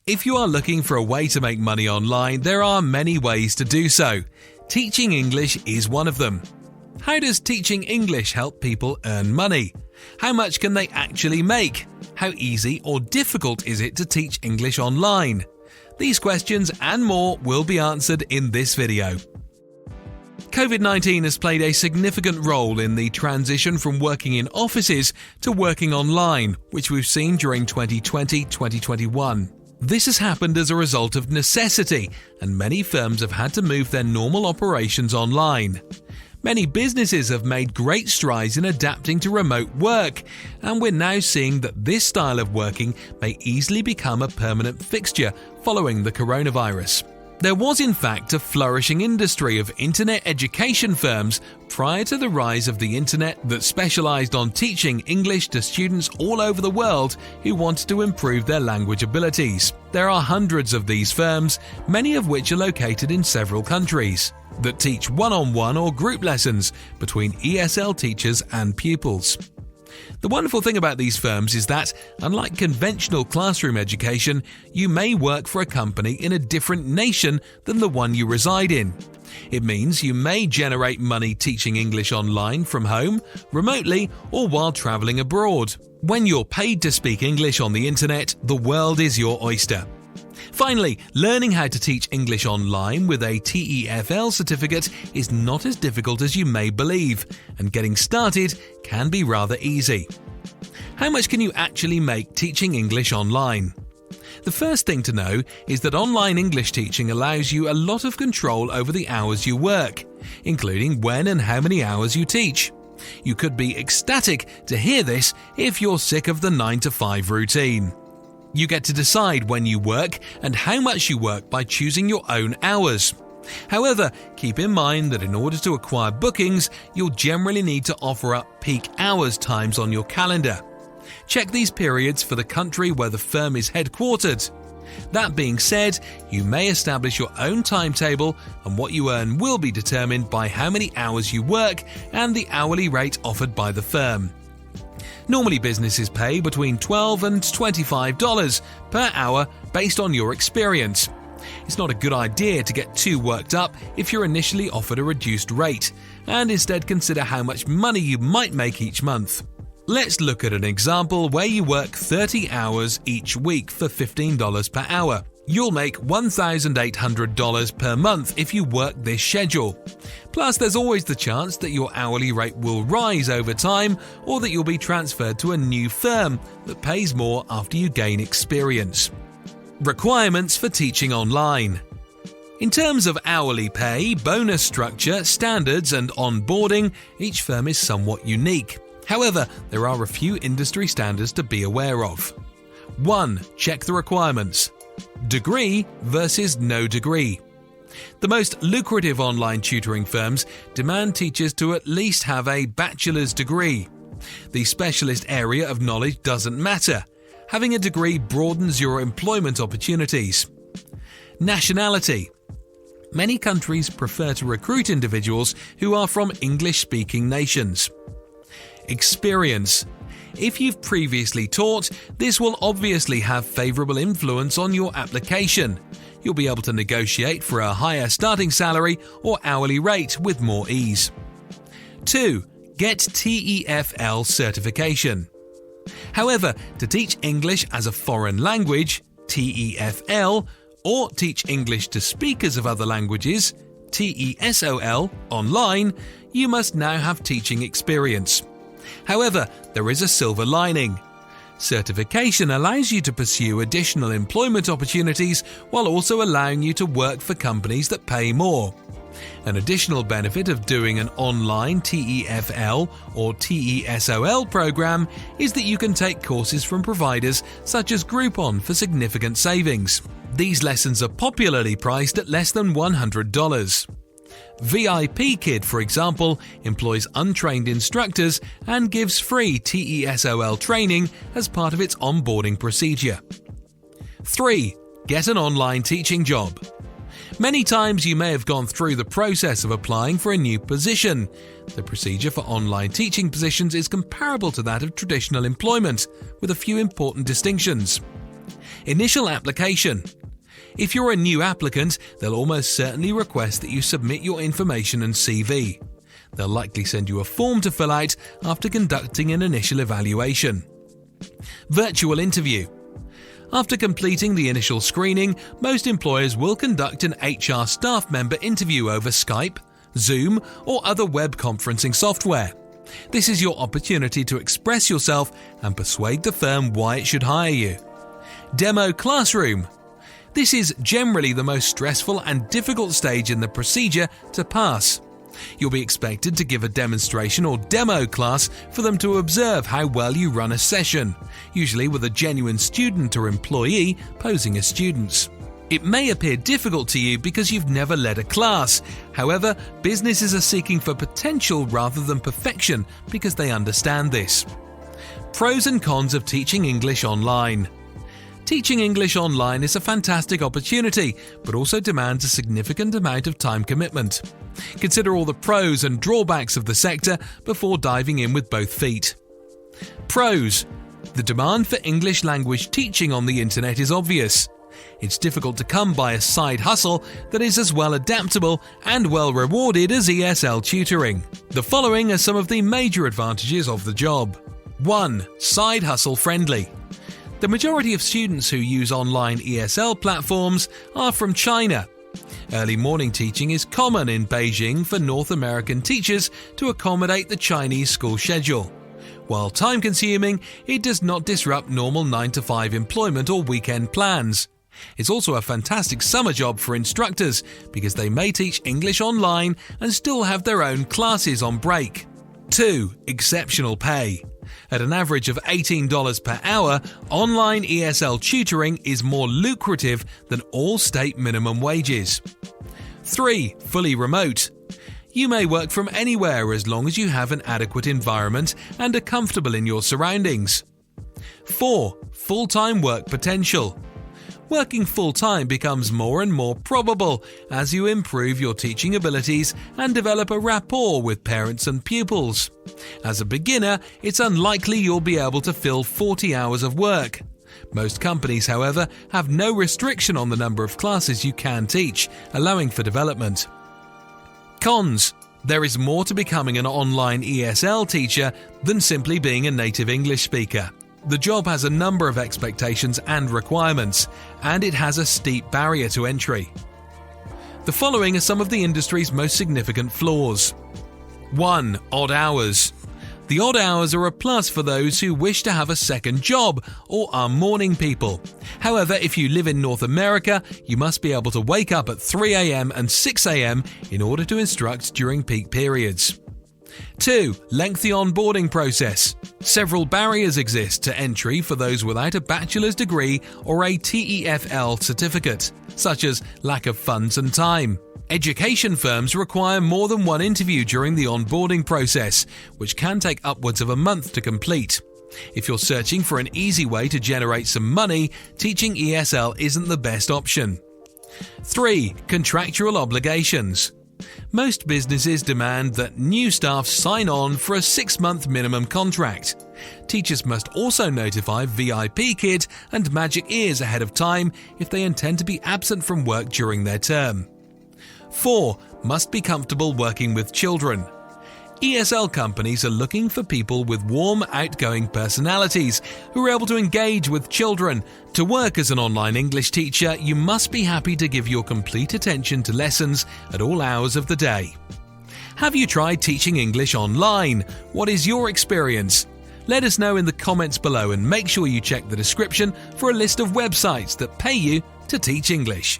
If you are looking for a way to make money online, there are many ways to do so. Teaching English is one of them. How does teaching English help people earn money? How much can they actually make? How easy or difficult is it to teach English online? These questions and more will be answered in this video. COVID-19 has played a significant role in the transition from working in offices to working online, which we've seen during 2020-2021. This has happened as a result of necessity, and many firms have had to move their normal operations online. Many businesses have made great strides in adapting to remote work, and we're now seeing that this style of working may easily become a permanent fixture following the coronavirus. There was in fact a flourishing industry of internet education firms prior to the rise of the internet that specialized on teaching English to students all over the world who wanted to improve their language abilities. There are hundreds of these firms, many of which are located in several countries, that teach one-on-one or group lessons between ESL teachers and pupils. The wonderful thing about these firms is that, unlike conventional classroom education, you may work for a company in a different nation than the one you reside in. It means you may generate money teaching English online from home, remotely, or while traveling abroad. When you're paid to speak English on the internet, the world is your oyster. Finally, learning how to teach English online with a TEFL certificate is not as difficult as you may believe, and getting started can be rather easy. How much can you actually make teaching English online? The first thing to know is that online English teaching allows you a lot of control over the hours you work, including when and how many hours you teach. You could be ecstatic to hear this if you're sick of the 9-to-5 routine. You get to decide when you work and how much you work by choosing your own hours. However, keep in mind that in order to acquire bookings, you'll generally need to offer up peak hours times on your calendar. Check these periods for the country where the firm is headquartered. That being said, you may establish your own timetable, and what you earn will be determined by how many hours you work and the hourly rate offered by the firm. Normally, businesses pay between $12 and $25 per hour based on your experience. It's not a good idea to get too worked up if you're initially offered a reduced rate, and instead consider how much money you might make each month. Let's look at an example where you work 30 hours each week for $15 per hour. You'll make $1,800 per month if you work this schedule. Plus, there's always the chance that your hourly rate will rise over time, or that you'll be transferred to a new firm that pays more after you gain experience. Requirements for teaching online. In terms of hourly pay, bonus structure, standards, and onboarding, each firm is somewhat unique. However, there are a few industry standards to be aware of. 1. Check the requirements. Degree versus no degree. The most lucrative online tutoring firms demand teachers to at least have a bachelor's degree. The specialist area of knowledge doesn't matter. Having a degree broadens your employment opportunities. Nationality. Many countries prefer to recruit individuals who are from English-speaking nations. Experience. If you've previously taught, this will obviously have favorable influence on your application. You'll be able to negotiate for a higher starting salary or hourly rate with more ease. 2. Get TEFL certification. However, to teach English as a foreign language, TEFL, or teach English to speakers of other languages, TESOL, online, you must now have teaching experience. However, there is a silver lining. Certification allows you to pursue additional employment opportunities while also allowing you to work for companies that pay more. An additional benefit of doing an online TEFL or TESOL program is that you can take courses from providers such as Groupon for significant savings. These lessons are popularly priced at less than $100. VIP Kid, for example, employs untrained instructors and gives free TESOL training as part of its onboarding procedure. 3. Get an online teaching job. Many times you may have gone through the process of applying for a new position. The procedure for online teaching positions is comparable to that of traditional employment, with a few important distinctions. Initial application. If you're a new applicant, they'll almost certainly request that you submit your information and CV. They'll likely send you a form to fill out after conducting an initial evaluation. Virtual interview. After completing the initial screening, most employers will conduct an HR staff member interview over Skype, Zoom, or other web conferencing software. This is your opportunity to express yourself and persuade the firm why it should hire you. Demo classroom. This is generally the most stressful and difficult stage in the procedure to pass. You'll be expected to give a demonstration or demo class for them to observe how well you run a session, usually with a genuine student or employee posing as students. It may appear difficult to you because you've never led a class. However, businesses are seeking for potential rather than perfection because they understand this. Pros and cons of teaching English online. Teaching English online is a fantastic opportunity, but also demands a significant amount of time commitment. Consider all the pros and drawbacks of the sector before diving in with both feet. Pros. The demand for English language teaching on the internet is obvious. It's difficult to come by a side hustle that is as well adaptable and well rewarded as ESL tutoring. The following are some of the major advantages of the job. 1. Side hustle friendly. The majority of students who use online ESL platforms are from China. Early morning teaching is common in Beijing for North American teachers to accommodate the Chinese school schedule. While time-consuming, it does not disrupt normal 9-to-5 employment or weekend plans. It's also a fantastic summer job for instructors because they may teach English online and still have their own classes on break. 2. Exceptional pay. At an average of $18 per hour, online ESL tutoring is more lucrative than all state minimum wages. 3. Fully remote. You may work from anywhere as long as you have an adequate environment and are comfortable in your surroundings. 4. Full-time work potential. Working full-time becomes more and more probable as you improve your teaching abilities and develop a rapport with parents and pupils. As a beginner, it's unlikely you'll be able to fill 40 hours of work. Most companies, however, have no restriction on the number of classes you can teach, allowing for development. Cons. There is more to becoming an online ESL teacher than simply being a native English speaker. The job has a number of expectations and requirements, and it has a steep barrier to entry. The following are some of the industry's most significant flaws. 1. Odd hours. The odd hours are a plus for those who wish to have a second job or are morning people. However, if you live in North America, you must be able to wake up at 3 a.m. and 6 a.m. in order to instruct during peak periods. 2. Lengthy onboarding process. Several barriers exist to entry for those without a bachelor's degree or a TEFL certificate, such as lack of funds and time. Education firms require more than one interview during the onboarding process, which can take upwards of a month to complete. If you're searching for an easy way to generate some money, teaching ESL isn't the best option. 3. Contractual obligations. Most businesses demand that new staff sign on for a 6-month minimum contract. Teachers must also notify VIP Kid and Magic Ears ahead of time if they intend to be absent from work during their term. 4. Must be comfortable working with children. ESL companies are looking for people with warm, outgoing personalities who are able to engage with children. To work as an online English teacher, you must be happy to give your complete attention to lessons at all hours of the day. Have you tried teaching English online? What is your experience? Let us know in the comments below and make sure you check the description for a list of websites that pay you to teach English.